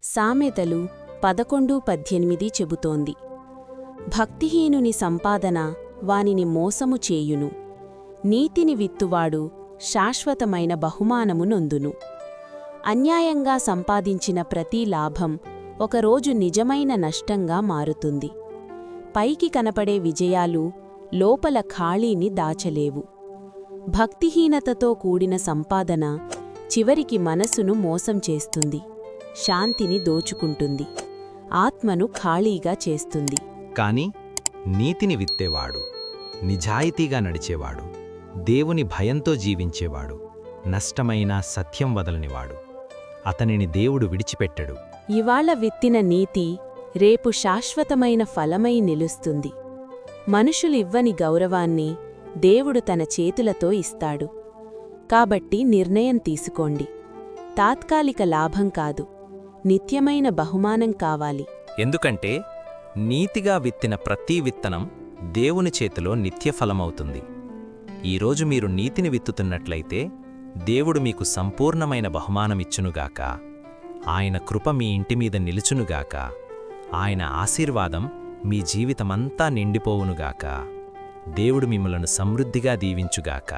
సామెతలు 11:18 చెబుతోంది. భక్తిహీనుని సంపాదన వానిని మోసము చేయును. నీతిని విత్తువాడు శాశ్వతమైన బహుమానము నొందును. అన్యాయంగా సంపాదించిన ప్రతి లాభం ఒకరోజు నిజమైన నష్టంగా మారుతుంది. పైకి కనపడే విజయాలు లోపల ఖాళీని దాచలేవు. భక్తిహీనతతో కూడిన సంపాదన చివరికి మనసును మోసం చేస్తుంది, శాంతిని దోచుకుంటుంది, ఆత్మను ఖాళీగా చేస్తుంది. కాని నీతిని విత్తేవాడు, నిజాయితీగా నడిచేవాడు, దేవుని భయంతో జీవించేవాడు, నష్టమైన సత్యం వదలనివాడు, అతనిని దేవుడు విడిచిపెట్టడు. ఇవాళ విత్తిన నీతి రేపు శాశ్వతమైన ఫలమై నిలుస్తుంది. మనుషులివ్వని గౌరవాన్ని దేవుడు తన చేతులతో ఇస్తాడు. కాబట్టి నిర్ణయం తీసుకోండి. తాత్కాలిక లాభం కాదు, నిత్యమైన బహుమానం కావాలి. ఎందుకంటే నీతిగా విత్తిన ప్రతి విత్తనం దేవుని చేతిలో నిత్యఫలమవుతుంది. ఈరోజు మీరు నీతిని విత్తుతున్నట్లయితే దేవుడు మీకు సంపూర్ణమైన బహుమానమిచ్చునుగాక. ఆయన కృప మీ ఇంటిమీద నిలుచునుగాక. ఆయన ఆశీర్వాదం మీ జీవితమంతా నిండిపోవునుగాక. దేవుడు మిమ్మలను సమృద్ధిగా దీవించుగాక.